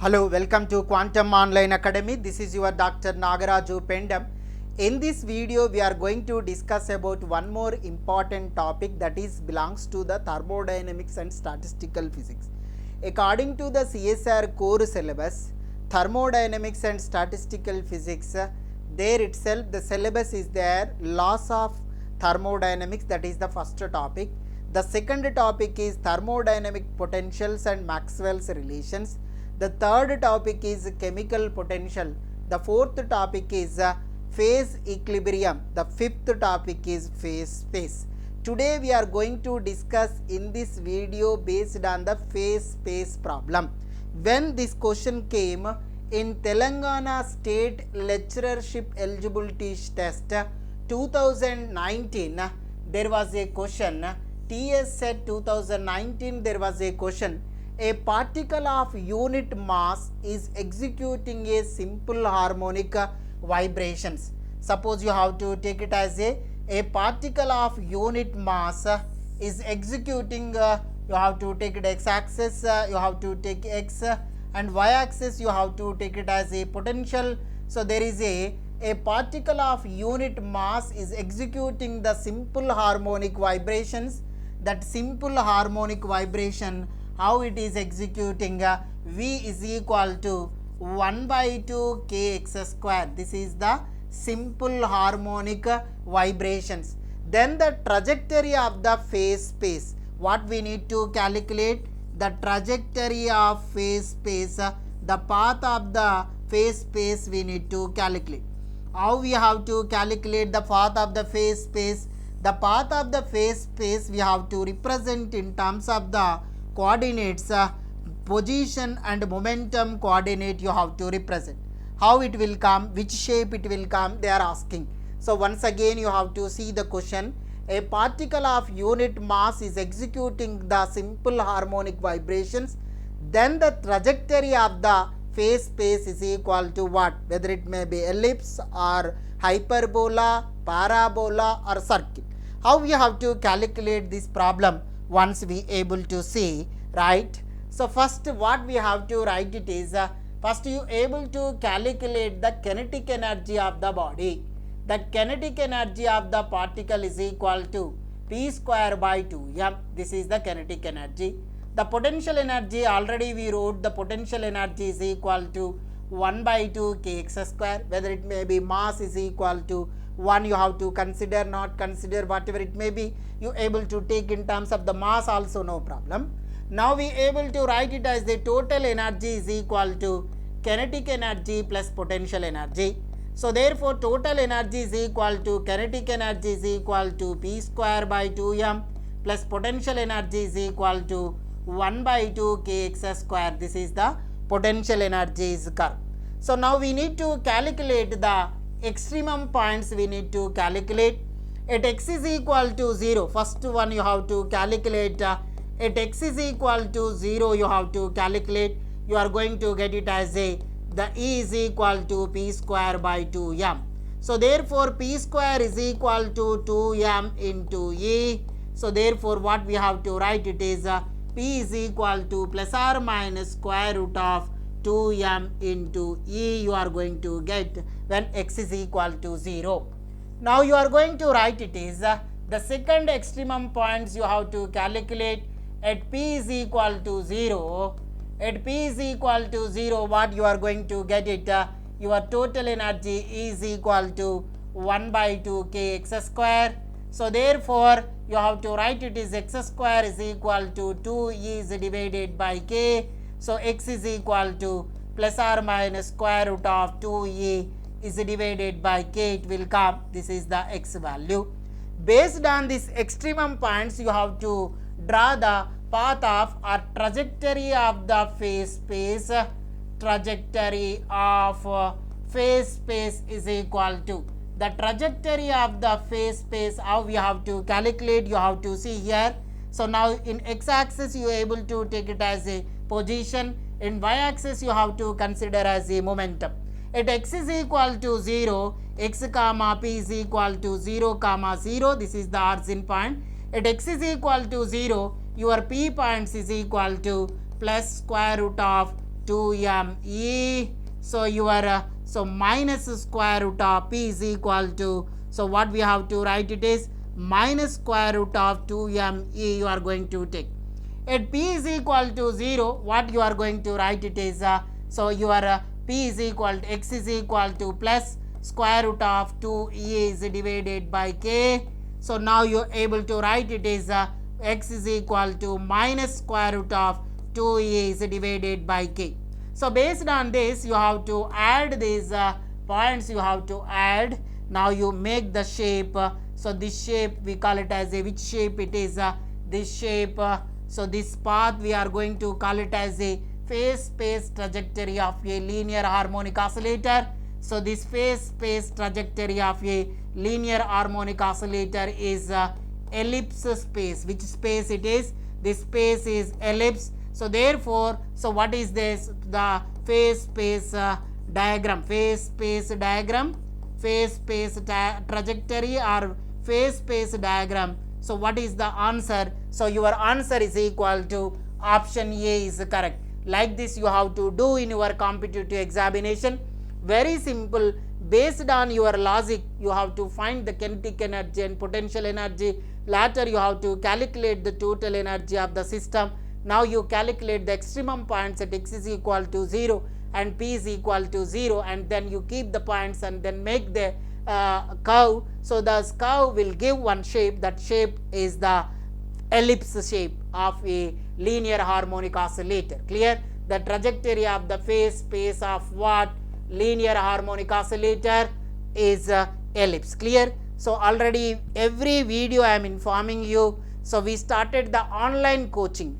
Hello, welcome to Quantum Online Academy. This is your Dr. Nagaraju Pendam. In this video, we are going to discuss about one more important topic that is belongs to the thermodynamics and statistical physics. According to the CSR core syllabus, thermodynamics and statistical physics, there itself the syllabus is there, laws of thermodynamics, that is the first topic. The second topic is thermodynamic potentials and Maxwell's relations. The third topic is chemical potential. The fourth topic is phase equilibrium. The fifth topic is phase space. Today we are going to discuss in this video based on the phase space problem. When this question came in Telangana State Lecturership Eligibility Test 2019, there was a question. TSSET 2019, there was a question. A particle of unit mass is executing a simple harmonic vibrations. Suppose you have to take it as a particle of unit mass is executing, you have to take it x-axis, you have to take x, and y-axis you have to take it as a potential. So there is a particle of unit mass is executing the simple harmonic vibrations. That simple harmonic vibration, how it is executing, V is equal to 1 by 2 kx square. This is the simple harmonic vibrations. Then the trajectory of the phase space, what we need to calculate? The trajectory of phase space, the path of the phase space we need to calculate. How we have to calculate the path of the phase space? The path of the phase space we have to represent in terms of the coordinates, position and momentum coordinate you have to represent. How it will come, which shape it will come, they are asking. So once again you have to see the question. A particle of unit mass is executing the simple harmonic vibrations. Then the trajectory of the phase space is equal to what? Whether it may be ellipse or hyperbola, parabola or circle. How we have to calculate this problem once we able to see, right? So first what we have to write it is, first you able to calculate the kinetic energy of the body. The kinetic energy of the particle is equal to p square by 2m. This is the kinetic energy. The potential energy, already we wrote, the potential energy is equal to 1 by 2 kx square. Whether it may be mass is equal to 1, you have to consider, not consider, whatever it may be, you able to take in terms of the mass also, no problem. Now we able to write it as the total energy is equal to kinetic energy plus potential energy. So therefore total energy is equal to kinetic energy is equal to p square by 2m plus potential energy is equal to 1 by 2 kx square. This is the potential energy is curve. So now we need to calculate the extremum points, we need to calculate. At x is equal to 0, first one you have to calculate. At x is equal to 0 you have to calculate. You are going to get it as the E is equal to p square by 2m. So therefore p square is equal to 2m into E. So therefore what we have to write it is p is equal to plus or minus square root of 2m into E you are going to get when x is equal to 0. Now you are going to write it is the second extremum points you have to calculate. At p is equal to 0, at p is equal to 0, what you are going to get it, your total energy is equal to 1 by 2 kx square. So therefore you have to write it is x square is equal to 2 is divided by k. So x is equal to plus or minus square root of 2e is divided by k, it will come. This is the x value. Based on this extremum points, you have to draw the path of or trajectory of the phase space. Trajectory of phase space is equal to the trajectory of the phase space. How we have to calculate, you have to see here. So now in x-axis you are able to take it as a position, in y-axis you have to consider as a momentum. At x is equal to 0, x comma p is equal to 0 comma 0, this is the origin point. At x is equal to 0, your p points is equal to plus square root of 2me. So your so minus square root of p is equal to, so what we have to write it is minus square root of 2me you are going to take. At p is equal to 0, what you are going to write it is, so your p is equal to x is equal to plus square root of 2e is divided by k. So now you are able to write it is x is equal to minus square root of 2e is divided by k. So based on this you have to add these points, you have to add. Now you make the shape. So this shape we call it as a, which shape it is, this shape. So this path we are going to call it as a phase space trajectory of a linear harmonic oscillator. So this phase space trajectory of a linear harmonic oscillator is ellipse space. Which space it is? This space is ellipse. So therefore, so what is this? The phase space diagram, phase space diagram, phase space trajectory or phase space diagram. So what is the answer? So your answer is equal to option A is correct. Like this you have to do in your competitive examination. Very simple. Based on your logic, you have to find the kinetic energy and potential energy. Later you have to calculate the total energy of the system. Now you calculate the extremum points at x is equal to 0 and p is equal to 0, and then you keep the points and then make the curve. So the curve will give one shape. That shape is the ellipse shape of a linear harmonic oscillator. Clear? The trajectory of the phase space of what? Linear harmonic oscillator is ellipse. Clear? So already every video I am informing you. So we started the online coaching.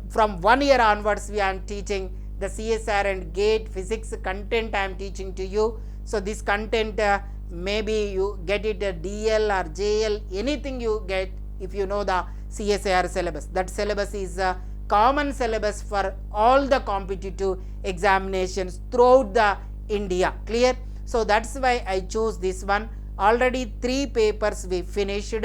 From 1 year onwards we are teaching the CSR and GATE physics content. I am teaching to you. So this content maybe you get it DL or JL, anything you get if you know the CSR syllabus. That syllabus is a common syllabus for all the competitive examinations throughout the India. Clear? So that's why I chose this one. Already 3 papers we finished.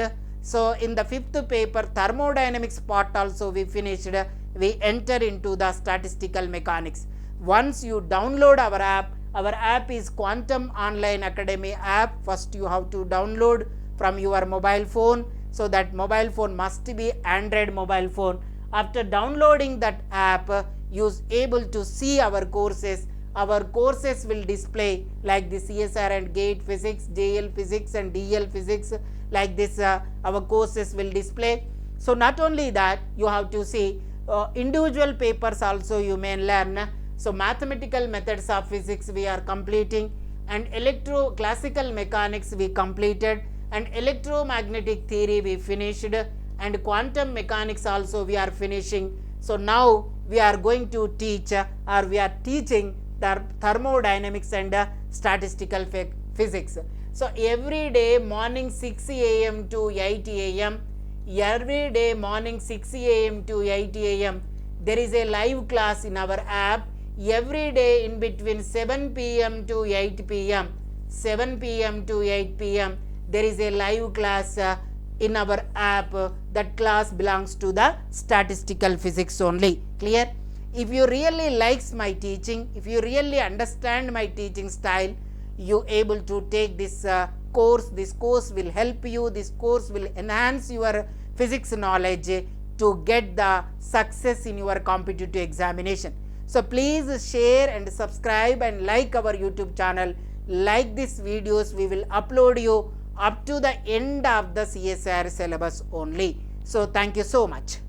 So in the 5th paper, thermodynamics part also we finished. We enter into the statistical mechanics. Once you download our app is Quantum Online Academy app. First you have to download from your mobile phone. So that mobile phone must be Android mobile phone. After downloading that app, you are able to see our courses. Our courses will display like the CSR and GATE physics, JL physics and DL physics. Like this our courses will display. So not only that, you have to see individual papers also you may learn. So mathematical methods of physics we are completing, and classical mechanics we completed, and electromagnetic theory we finished, and quantum mechanics also we are finishing. So now we are going to teach or we are teaching the thermodynamics and statistical physics. So every day morning 6 a.m. to 8 a.m. every day morning 6 a.m. to 8 a.m. there is a live class in our app. Every day in between 7 p.m. to 8 p.m. 7 p.m. to 8 p.m. there is a live class in our app. That class belongs to the statistical physics only. Clear? If you really likes my teaching, if you really understand my teaching style, you able to take this course. This course will help you. This course will enhance your physics knowledge to get the success in your competitive examination. So please share and subscribe and like our YouTube channel. Like these videos, we will upload you up to the end of the CSR syllabus only. So thank you so much.